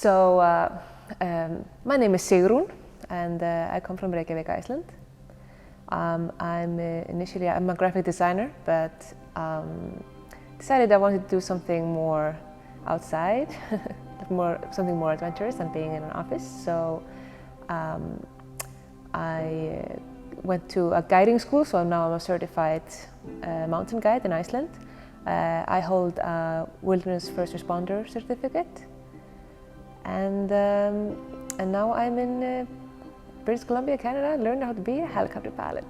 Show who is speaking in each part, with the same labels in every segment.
Speaker 1: So my name is Sigrun, and I come from Reykjavik, Iceland. I'm a graphic designer, but decided I wanted to do something more outside, something more adventurous than being in an office. So I went to a guiding school, so now I'm a certified mountain guide in Iceland. I hold a wilderness first responder certificate, and now I'm in British Columbia, Canada, learning how to be a helicopter pilot.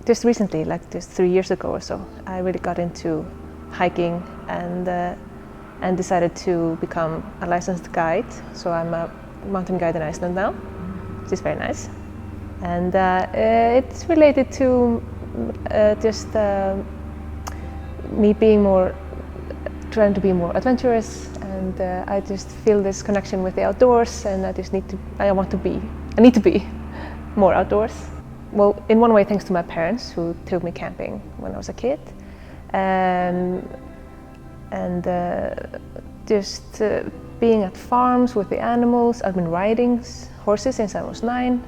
Speaker 1: Just recently, like just 3 years ago or so, I really got into hiking and decided to become a licensed guide. So I'm a mountain guide in Iceland now, which is very nice. And it's related to me trying to be more adventurous, and I just feel this connection with the outdoors, and I need to be more outdoors. Well, in one way, thanks to my parents who took me camping when I was a kid, and just being at farms with the animals. I've been riding horses since I was 9,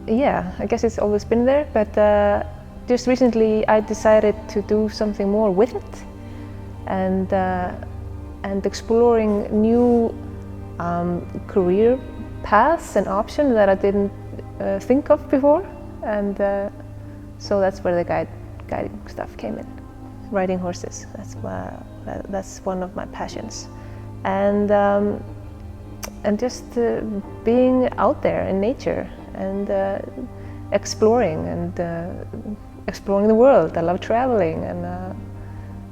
Speaker 1: yeah, I guess it's always been there, but just recently I decided to do something more with it, and exploring new career paths and options that I didn't think of before, and so that's where the guiding stuff came in. Riding horses, that's one of my passions, and just being out there in nature and exploring the world. I love traveling, and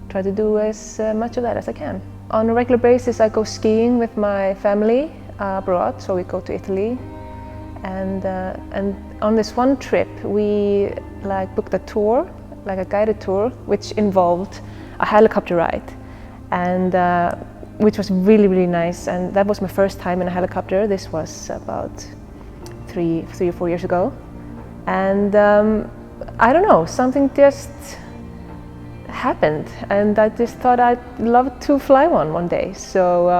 Speaker 1: try to do as much of that as I can. On a regular basis, I go skiing with my family abroad, so we go to Italy, and on this one trip we booked a tour, like a guided tour, which involved a helicopter ride, and which was really, really nice. And that was my first time in a helicopter. This was about three or 4 years ago, and I don't know, something just happened, and I just thought I'd love to fly one day. So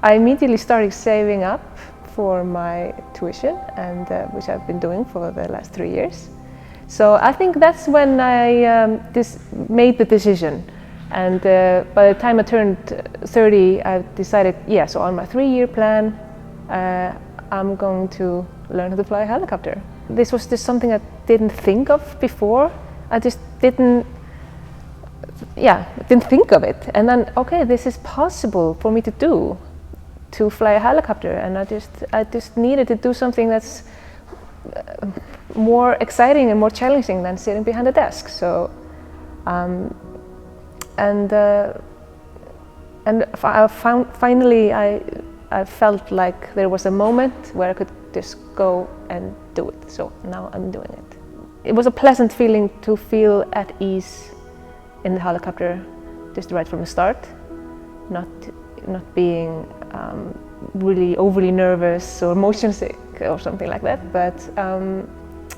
Speaker 1: I immediately started saving up for my tuition, and which I've been doing for the last 3 years. So I think that's when I made the decision. And by the time I turned 30, I decided, yeah, so on my 3-year plan, I'm going to learn how to fly a helicopter. This was just something I didn't think of before. I just didn't think of it. And then, okay, this is possible for me to do, to fly a helicopter. And I just needed to do something that's more exciting and more challenging than sitting behind a desk. So, finally I felt like there was a moment where I could just go and do it. So now I'm doing it. It was a pleasant feeling to feel at ease in the helicopter, just right from the start, not being really overly nervous or motion sick or something like that, but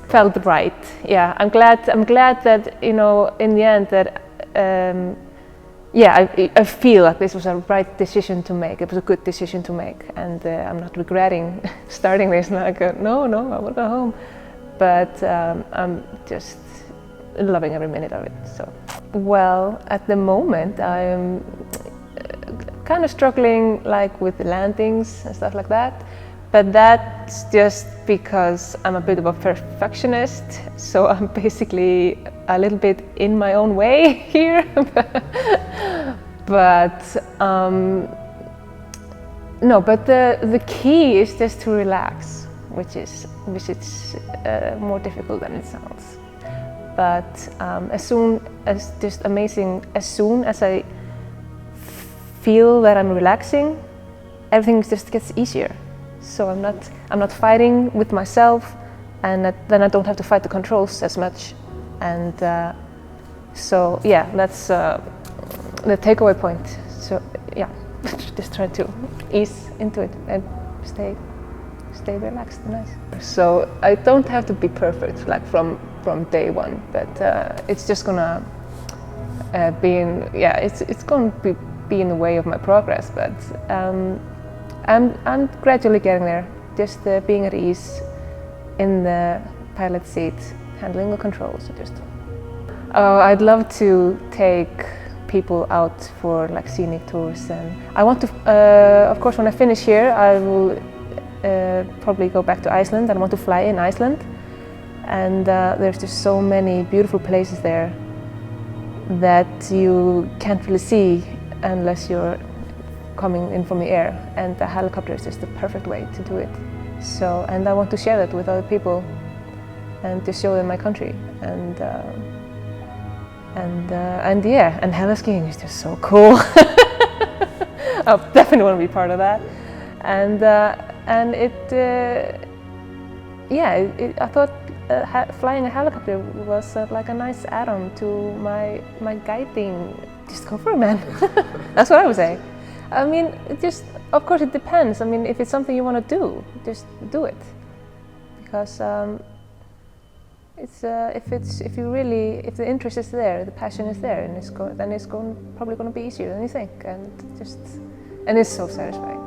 Speaker 1: felt right. Yeah, I'm glad that, you know, in the end that I feel like this was a right decision to make. It was a good decision to make, and I'm not regretting starting this. And I go, no, I will go home. But I'm just loving every minute of it. So, well, at the moment I'm kind of struggling with the landings and stuff like that. But that's just because I'm a bit of a perfectionist, so I'm basically a little bit in my own way here. But the key is just to relax, which is more difficult than it sounds. But as soon as I feel that I'm relaxing, everything just gets easier. So I'm not fighting with myself, and then I don't have to fight the controls as much. And so yeah, that's the takeaway point. So yeah, just try to ease into it and stay relaxed and nice. So I don't have to be perfect from day one, but it's just gonna it's gonna be in the way of my progress, but I'm gradually getting there. Just being at ease in the pilot seat, handling the controls. I'd love to take people out for like scenic tours, and I want to. Of course, when I finish here, I will probably go back to Iceland. I want to fly in Iceland, and there's just so many beautiful places there that you can't really see unless you're coming in from the air, and the helicopter is just the perfect way to do it. So, and I want to share that with other people and to show them my country, and yeah, and heli skiing is just so cool. I definitely want to be part of that, and I thought flying a helicopter was like a nice add-on to my guiding. Just go for it, man. That's what I would say. I mean, of course it depends. I mean, if it's something you want to do, just do it, because if the interest is there, the passion is there, and then it's probably going to be easier than you think, and it's so satisfying.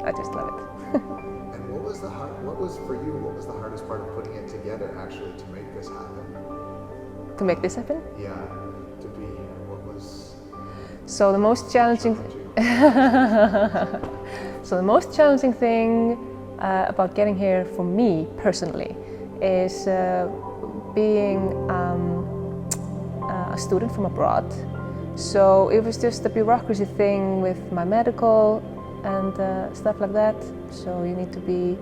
Speaker 1: I just love it.
Speaker 2: And what was for you? What was the hardest part of putting it together, actually, to make this happen?
Speaker 1: To make this happen?
Speaker 2: Yeah, to be here. What was?
Speaker 1: So the most challenging. So the most challenging thing about getting here for me personally is being a student from abroad. So it was just a bureaucracy thing with my medical and stuff like that. So you need to be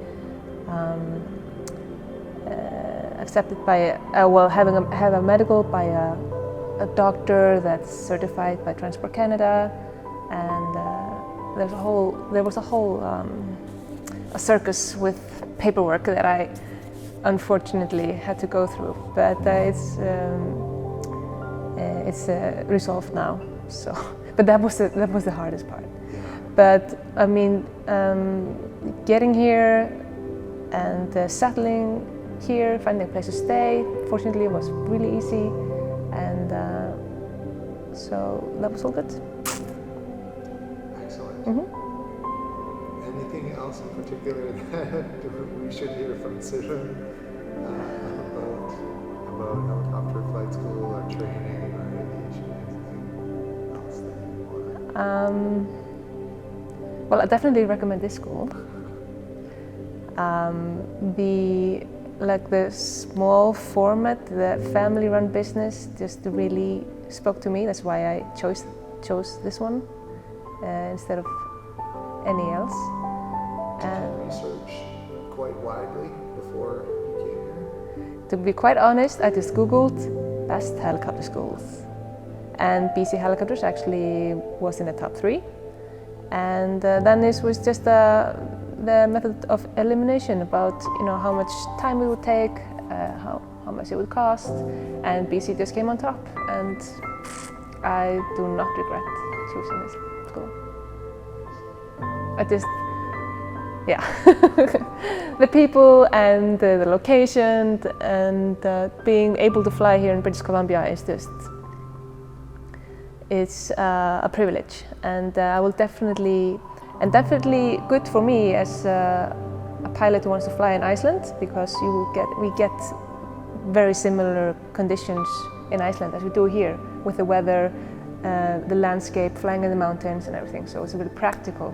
Speaker 1: accepted by have a medical by a doctor that's certified by Transport Canada, and there was a whole a circus with paperwork that I unfortunately had to go through, but it's resolved now. So, but that was the hardest part. But I mean, getting here and settling here, finding a place to stay, fortunately, was really easy, and so that was all good.
Speaker 2: Excellent.
Speaker 1: Mm-hmm.
Speaker 2: Anything else in particular that we should hear from Sigrun about helicopter flight school or training or aviation? Anything else that you want to?
Speaker 1: Well, I definitely recommend this school. The small format, the family-run business, just really spoke to me. That's why I chose this one instead of any else.
Speaker 2: Did you research quite widely before you came here?
Speaker 1: To be quite honest, I just Googled best helicopter schools, and BC Helicopters actually was in the top 3. And then this was just the method of elimination about how much time it would take, how much it would cost, and BC just came on top, and I do not regret choosing this school. The people and the location and being able to fly here in British Columbia is just, it's a privilege, and I will definitely good for me as a pilot who wants to fly in Iceland, because we get very similar conditions in Iceland as we do here, with the weather, the landscape, flying in the mountains and everything. So it's really practical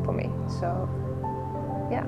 Speaker 1: for me. So, yeah.